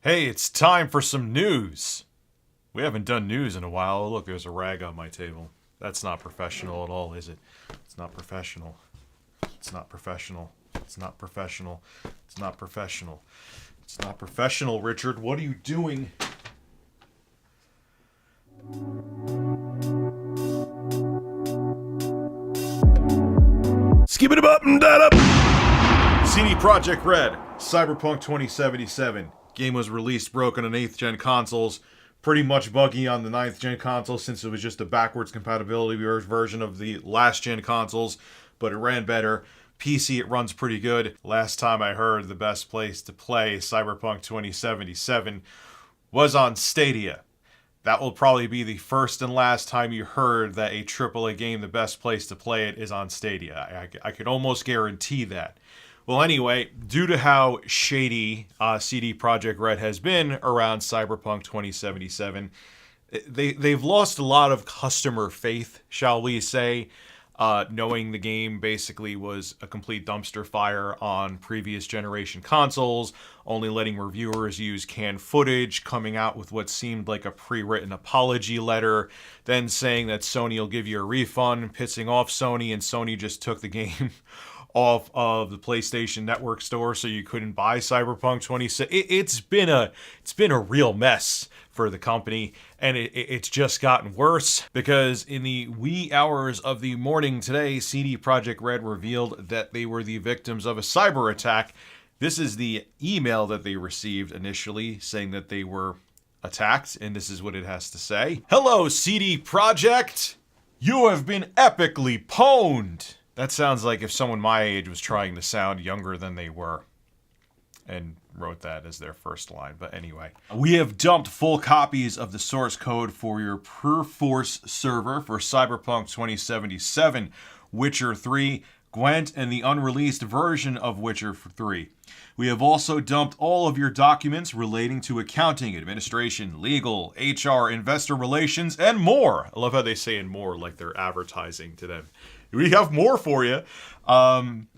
Hey, it's time for some news. We haven't done news in a while. Oh, look, there's a rag on my table. That's not professional at all, is it? It's not professional. It's not professional. It's not professional. It's not professional. It's not professional, Richard. What are you doing? Skip it up and that up. CD Projekt Red, Cyberpunk 2077. Game was released broken on 8th gen consoles. Pretty much buggy on the 9th gen consoles since it was just a backwards compatibility version of the last gen consoles, but it ran better. PC, it runs pretty good. Last time I heard, the best place to play Cyberpunk 2077 was on Stadia. That will probably be the first and last time you heard that a AAA game, the best place to play it is on Stadia. I could almost guarantee that. Well, anyway, due to how shady CD Projekt Red has been around Cyberpunk 2077, they've lost a lot of customer faith, shall we say, knowing the game basically was a complete dumpster fire on previous generation consoles, only letting reviewers use canned footage, coming out with what seemed like a pre-written apology letter, then saying that Sony will give you a refund, pissing off Sony, and Sony just took the game off of the PlayStation Network store, so you couldn't buy Cyberpunk 20. It's been a real mess for the company, and it's just gotten worse because in the wee hours of the morning today, CD Projekt Red revealed that they were the victims of a cyber attack. This is the email that they received initially saying that they were attacked, and this is what it has to say. Hello, CD Projekt! You have been epically pwned! That sounds like if someone my age was trying to sound younger than they were and wrote that as their first line. But anyway, we have dumped full copies of the source code for your Perforce server for Cyberpunk 2077, Witcher 3, Gwent, and the unreleased version of Witcher 3. We have also dumped all of your documents relating to accounting, administration, legal, HR, investor relations, and more. I love how they say and more like they're advertising to them. We have more for you.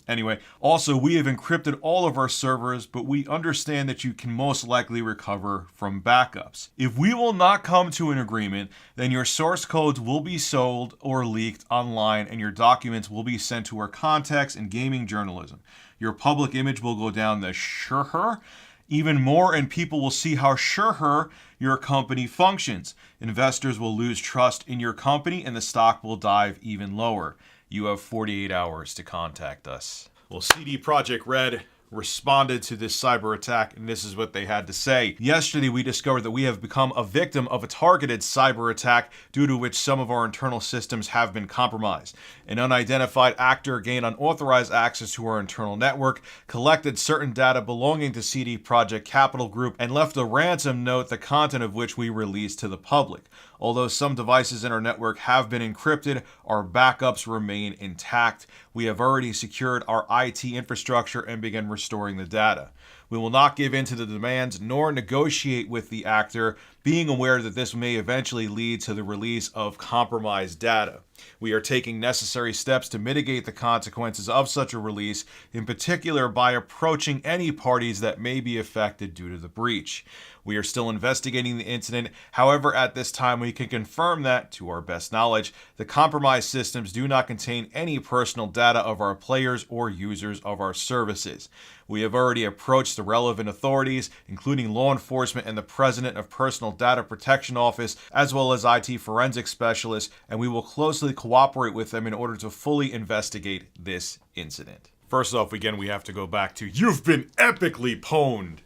Anyway, also, we have encrypted all of our servers, but we understand that you can most likely recover from backups. If we will not come to an agreement, then your source codes will be sold or leaked online, and your documents will be sent to our contacts in gaming journalism. Your public image will go down the shitter even more, and people will see how sure your company functions. Investors will lose trust in your company, and the stock will dive even lower. You have 48 hours to contact us. Well, CD Projekt Red responded to this cyber attack, and this is what they had to say. Yesterday, we discovered that we have become a victim of a targeted cyber attack due to which some of our internal systems have been compromised. An unidentified actor gained unauthorized access to our internal network, collected certain data belonging to CD Projekt Capital Group, and left a ransom note, the content of which we released to the public. Although some devices in our network have been encrypted, our backups remain intact. We have already secured our IT infrastructure and begun restoring the data. We will not give in to the demands nor negotiate with the actor, being aware that this may eventually lead to the release of compromised data. We are taking necessary steps to mitigate the consequences of such a release, in particular by approaching any parties that may be affected due to the breach. We are still investigating the incident. However, at this time, we can confirm that, to our best knowledge, the compromised systems do not contain any personal data of our players or users of our services. We have already approached the relevant authorities, including law enforcement and the President of Personal Data Protection Office, as well as IT forensic specialists, and we will closely cooperate with them in order to fully investigate this incident. First off, again, we have to go back to, you've been epically pwned.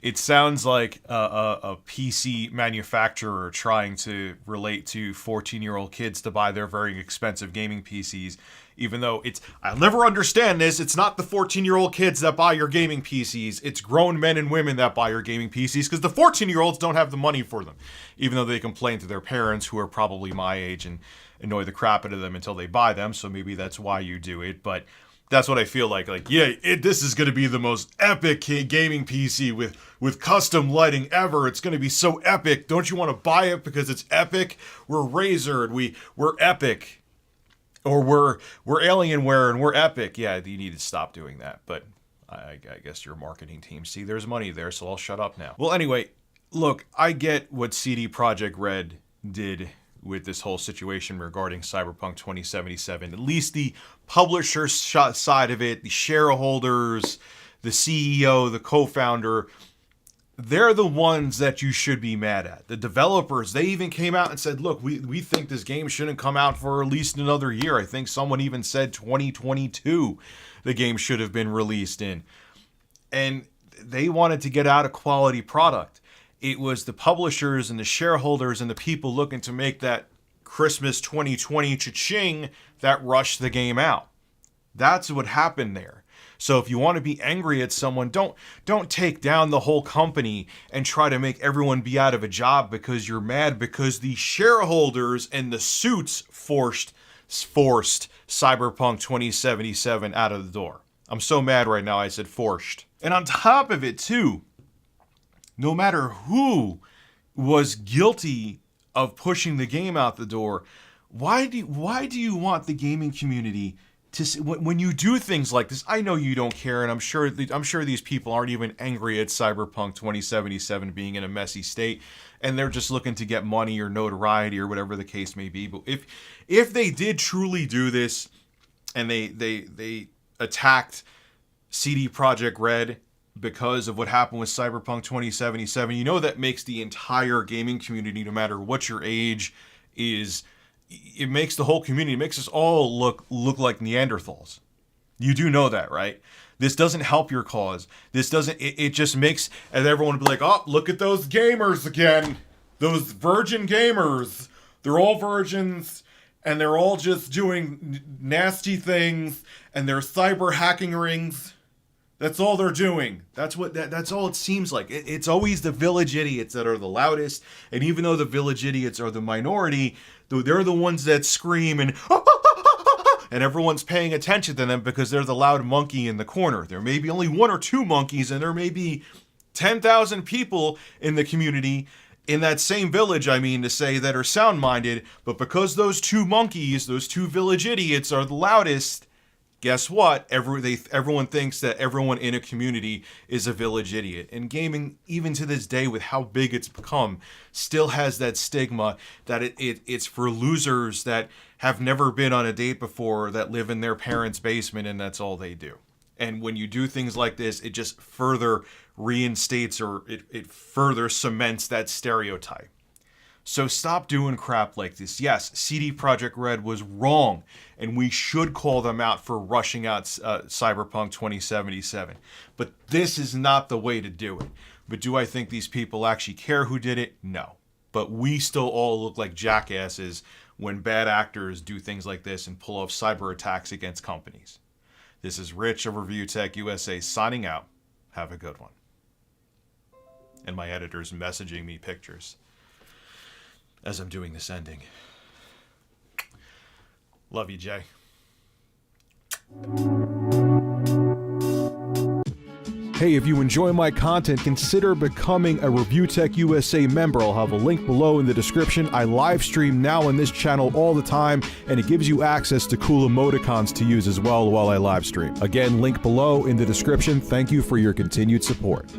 It sounds like a PC manufacturer trying to relate to 14-year-old kids to buy their very expensive gaming PCs, even though I'll never understand this, it's not the 14-year-old kids that buy your gaming PCs, it's grown men and women that buy your gaming PCs, because the 14-year-olds don't have the money for them, even though they complain to their parents, who are probably my age, and annoy the crap out of them until they buy them, so maybe that's why you do it, but that's what I feel like. This is going to be the most epic gaming PC with custom lighting ever. It's going to be so epic. Don't you want to buy it because it's epic? We're Razer and we're epic. Or we're Alienware and we're epic. Yeah, you need to stop doing that. But I guess your marketing team. See, there's money there, so I'll shut up now. Well, anyway, look, I get what CD Projekt Red did with this whole situation regarding Cyberpunk 2077. At least the publisher side of it, the shareholders, the CEO, the co-founder, they're the ones that you should be mad at. The developers, they even came out and said, look, we think this game shouldn't come out for at least another year. I think someone even said 2022 the game should have been released in. And they wanted to get out a quality product. It was the publishers and the shareholders and the people looking to make that Christmas 2020 cha-ching that rushed the game out. That's what happened there. So if you want to be angry at someone, don't take down the whole company and try to make everyone be out of a job because you're mad because the shareholders and the suits forced Cyberpunk 2077 out of the door. I'm so mad right now I said forced. And on top of it too, no matter who was guilty of pushing the game out the door, why do you want the gaming community to see, when you do things like this? I know you don't care, and I'm sure these people aren't even angry at Cyberpunk 2077 being in a messy state, and they're just looking to get money or notoriety or whatever the case may be. But if they did truly do this, and they attacked CD Projekt Red because of what happened with Cyberpunk 2077, you know that makes the entire gaming community, no matter what your age is, it makes the whole community, it makes us all look like Neanderthals. You do know that, right? This doesn't help your cause. This doesn't, it just makes, and everyone will be like, oh, look at those gamers again. Those virgin gamers. They're all virgins, and they're all just doing nasty things, and they're cyber hacking rings. That's all they're doing. That's all it seems like. It's always the village idiots that are the loudest, and even though the village idiots are the minority, they're the ones that scream and and everyone's paying attention to them because they're the loud monkey in the corner. There may be only one or two monkeys, and there may be 10,000 people in the community, in that same village, I mean to say, that are sound-minded, but because those two monkeys, those two village idiots are the loudest, guess what? Everyone thinks that everyone in a community is a village idiot. And gaming, even to this day, with how big it's become, still has that stigma that it's for losers that have never been on a date before, that live in their parents' basement, and that's all they do. And when you do things like this, it just further reinstates, or it further cements that stereotype. So stop doing crap like this. Yes, CD Projekt Red was wrong, and we should call them out for rushing out Cyberpunk 2077. But this is not the way to do it. But do I think these people actually care who did it? No. But we still all look like jackasses when bad actors do things like this and pull off cyber attacks against companies. This is Rich of Review Tech USA signing out. Have a good one. And my editor's messaging me pictures as I'm doing this ending. Love you, Jay. Hey, if you enjoy my content, consider becoming a Review Tech USA member. I'll have a link below in the description. I live stream now on this channel all the time, and it gives you access to cool emoticons to use as well while I live stream. Again, link below in the description. Thank you for your continued support.